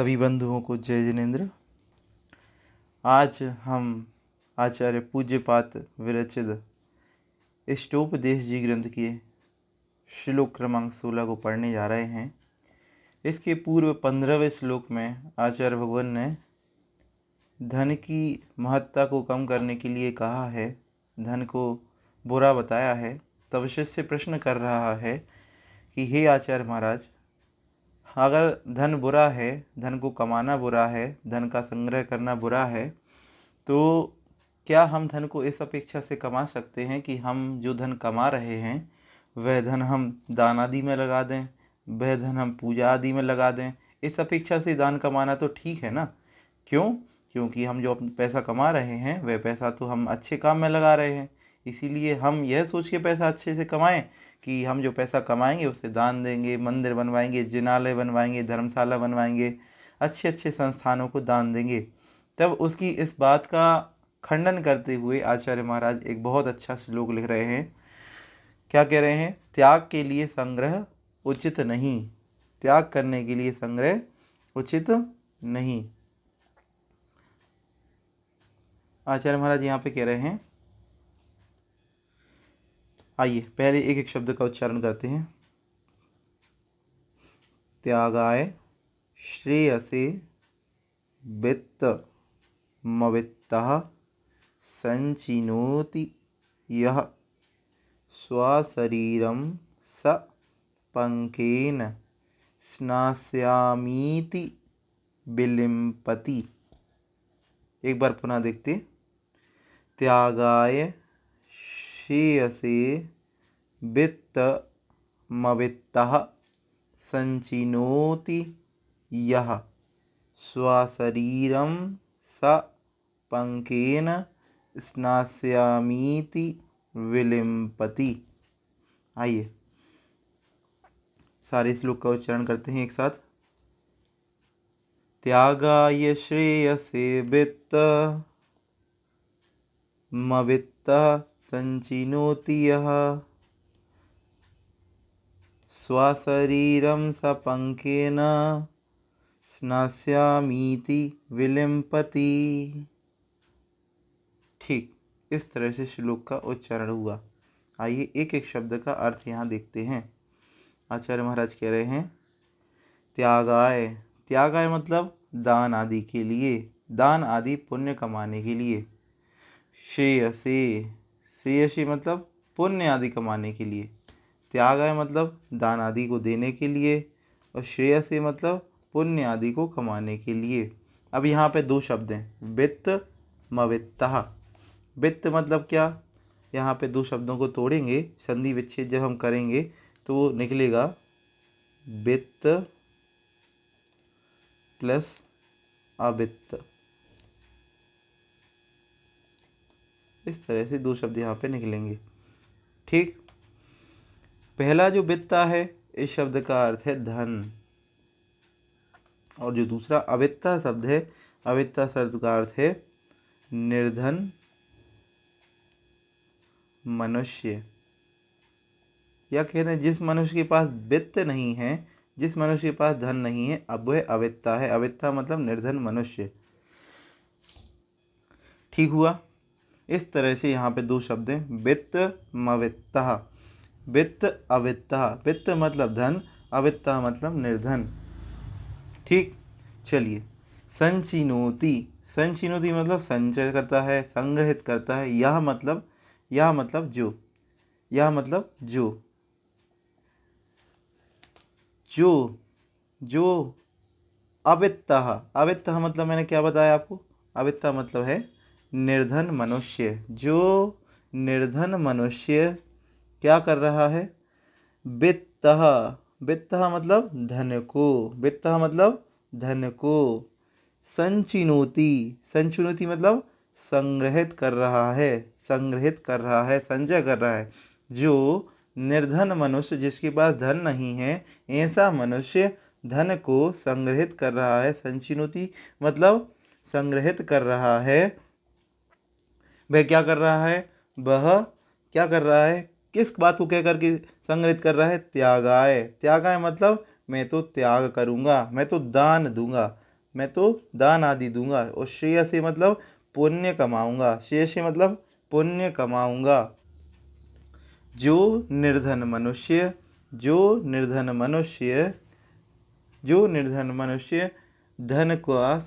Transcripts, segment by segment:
सभी बंधुओं को जय जिनेन्द्र। आज हम आचार्य पूज्यपात विरचित इष्टोपदेश जी ग्रंथ के श्लोक क्रमांक 16 को पढ़ने जा रहे हैं। इसके पूर्व 15वें श्लोक में आचार्य भगवान ने धन की महत्ता को कम करने के लिए कहा है, धन को बुरा बताया है। तब शिष्य प्रश्न कर रहा है कि हे आचार्य महाराज, अगर धन बुरा है, धन को कमाना बुरा है, धन का संग्रह करना बुरा है, तो क्या हम धन को इस अपेक्षा से कमा सकते हैं कि हम जो धन कमा रहे हैं वह धन हम दान आदि में लगा दें, वह धन हम पूजा आदि में लगा दें। इस अपेक्षा से दान कमाना तो ठीक है ना। क्यों? क्योंकि हम जो पैसा कमा रहे हैं वह पैसा तो हम अच्छे काम में लगा रहे हैं। इसीलिए हम यह सोच के पैसा अच्छे से कमाएं कि हम जो पैसा कमाएंगे उसे दान देंगे, मंदिर बनवाएंगे, जिनालय बनवाएंगे, धर्मशाला बनवाएंगे, अच्छे अच्छे संस्थानों को दान देंगे। तब उसकी इस बात का खंडन करते हुए आचार्य महाराज एक बहुत अच्छा श्लोक लिख रहे हैं। क्या कह रहे हैं? त्याग के लिए संग्रह उचित नहीं, त्याग करने के लिए संग्रह उचित नहीं। आचार्य महाराज यहाँ पे कह रहे हैं, आइए पहले एक एक शब्द का उच्चारण करते हैं। त्यागाय श्रेयसे वित्तमवित्तः संचिनोति यः स्वशरीरं स पंकेन स्नास्यामीति विलिम्पति। एक बार पुनः देखते। त्यागाय श्रेयसे वित्तमवित्तः संचिनोति यः स्वशरीरं स पंकेन स्नास्यामीति विलिम्पति। आइए सारे श्लोक का उच्चारण करते हैं एक साथ। त्यागाय श्रेयसे वित्तमवित्तः संचिनोति यः स्वशरीरं स पंकेन स्नास्यामीति विलिम्पति। ठीक इस तरह से श्लोक का उच्चारण हुआ। आइए एक एक शब्द का अर्थ यहाँ देखते हैं। आचार्य महाराज कह रहे हैं, त्यागाय, त्यागाय मतलब दान आदि के लिए, दान आदि पुण्य कमाने के लिए। श्रेयसे, श्रेयसी मतलब पुण्य आदि कमाने के लिए। त्यागाय मतलब दान आदि को देने के लिए, और श्रेयसे मतलब पुण्य आदि को कमाने के लिए। अब यहाँ पे दो शब्द हैं, वित्तमवित्तः। वित्त मतलब क्या? यहाँ पे दो शब्दों को तोड़ेंगे, संधि विच्छेद जब हम करेंगे तो वो निकलेगा वित्त प्लस अवित्त। इस तरह से दो शब्द यहाँ पे निकलेंगे। ठीक, पहला जो वित्ता है इस शब्द का अर्थ है धन, और जो दूसरा अवित्ता शब्द है, अवित्ता शब्द का अर्थ है निर्धन मनुष्य। या कहते हैं जिस मनुष्य के पास वित्त नहीं है, जिस मनुष्य के पास धन नहीं है, अब वह अवित्ता है। अवित्ता मतलब निर्धन मनुष्य। ठीक हुआ। इस तरह से यहाँ पे दो शब्द हैं, वित्तमवित्तः, वित्त अवित्तः। वित्त मतलब धन, अवित्तः मतलब निर्धन। ठीक, चलिए। संचिनोति, संचिनोति मतलब संचय करता है, संग्रहित करता है। यह मतलब जो, यह मतलब जो, जो अवित्तः, अवित्तः मतलब मैंने क्या बताया आपको? अवित्तः मतलब है निर्धन मनुष्य। जो निर्धन मनुष्य क्या कर रहा है? वित्तः, वित्तः मतलब धन को, वित्तः मतलब धन को। संचिनोति, संचिनोति मतलब संग्रहित कर रहा है, संग्रहित कर रहा है, संचय कर रहा है। जो निर्धन मनुष्य, जिसके पास धन नहीं है, ऐसा मनुष्य धन को संग्रहित कर रहा है। संचिनोति मतलब संग्रहित कर रहा है। वह क्या कर रहा है? वह क्या कर रहा है? किस बात को कह करके संग्रहित कर रहा है? त्यागाय, त्यागाय मतलब मैं तो त्याग करूँगा, मैं तो दान दूंगा। मैं तो दान आदि दूंगा। और श्रेयसे मतलब पुण्य कमाऊंगा, श्रेयसे मतलब पुण्य कमाऊंगा। जो निर्धन मनुष्य, जो निर्धन मनुष्य, जो निर्धन मनुष्य धन का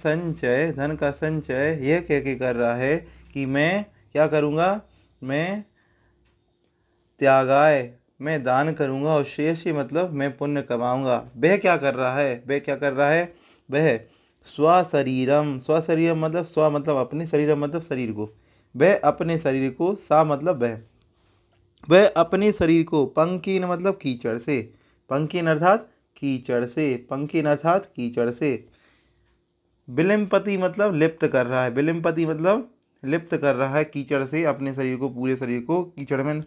संचय यह कह के कर रहा है कि मैं क्या करूँगा, मैं त्यागाय, मैं दान करूँगा। और शेष मतलब मैं पुण्य कमाऊँगा। वह क्या कर रहा है, वह क्या कर रहा है, वह स्वशरीरम, स्वशरीरम मतलब स्व मतलब अपने, शरीरम मतलब शरीर को, वह अपने शरीर को, सा मतलब वह अपने शरीर को पंकीन मतलब कीचड़ से, पंकीन अर्थात कीचड़ से, पंकीन अर्थात कीचड़ से, विलिम्पति मतलब लिप्त कर रहा है, विलिम्पति मतलब लिप्त कर रहा है कीचड़ से, अपने शरीर को, पूरे शरीर को कीचड़ में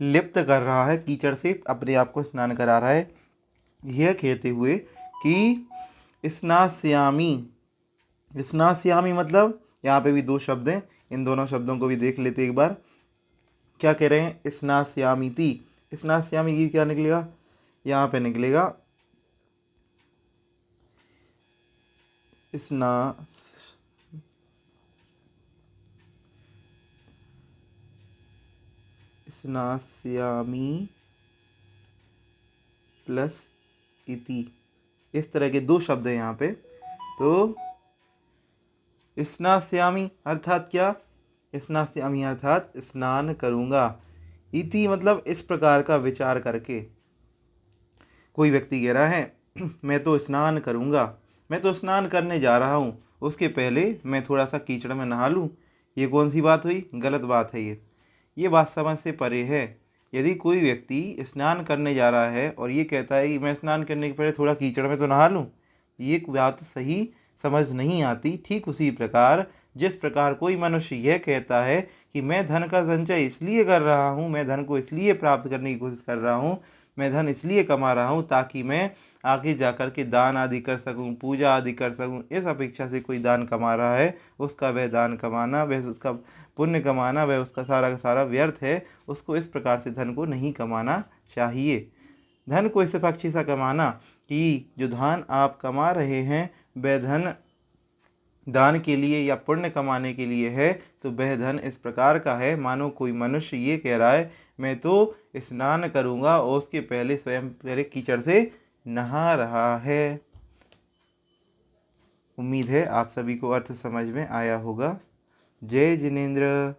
लिप्त कर रहा है, कीचड़ से अपने आप को स्नान करा रहा है। यह कहते हुए कि स्नास्यामी, स्नास्यामी मतलब यहाँ पे भी दो शब्द हैं, इन दोनों शब्दों को भी देख लेते एक बार। क्या कह रहे हैं, स्नास्यामिति, स्नास्यामी की क्या निकलेगा, यहाँ पे निकलेगा स्ना स्नास्यामी प्लस इति, इस तरह के दो शब्द हैं यहाँ पे। तो स्नास्यामी अर्थात क्या, स्नास्यामी अर्थात स्नान करूँगा, इति मतलब इस प्रकार का विचार करके। कोई व्यक्ति कह रहा है मैं तो स्नान करूँगा, मैं तो स्नान करने जा रहा हूँ, उसके पहले मैं थोड़ा सा कीचड़ में नहा लूँ। ये कौन सी बात हुई, गलत बात है ये बात समझ से परे है। यदि कोई व्यक्ति स्नान करने जा रहा है और ये कहता है कि मैं स्नान करने के पहले थोड़ा कीचड़ में तो नहा लूँ, ये बात सही समझ नहीं आती। ठीक उसी प्रकार जिस प्रकार कोई मनुष्य यह कहता है कि मैं धन का संचय इसलिए कर रहा हूँ, मैं धन को इसलिए प्राप्त करने की कोशिश कर रहा हूँ, मैं धन इसलिए कमा रहा हूँ ताकि मैं आगे जाकर के दान आदि कर सकूँ, पूजा आदि कर सकूँ, इस अपेक्षा से कोई दान कमा रहा है, उसका वह दान कमाना, वह उसका पुण्य कमाना, वह उसका सारा का सारा व्यर्थ है। उसको इस प्रकार से धन को नहीं कमाना चाहिए। धन को इस पक्षी सा कमाना कि जो धन आप कमा रहे हैं वह धन दान के लिए या पुण्य कमाने के लिए है, तो वह धन इस प्रकार का है मानो कोई मनुष्य ये कह रहा है मैं तो स्नान करूँगा और उसके पहले स्वयं पहले कीचड़ से नहा रहा है। उम्मीद है आप सभी को अर्थ समझ में आया होगा। जय जिनेंद्र।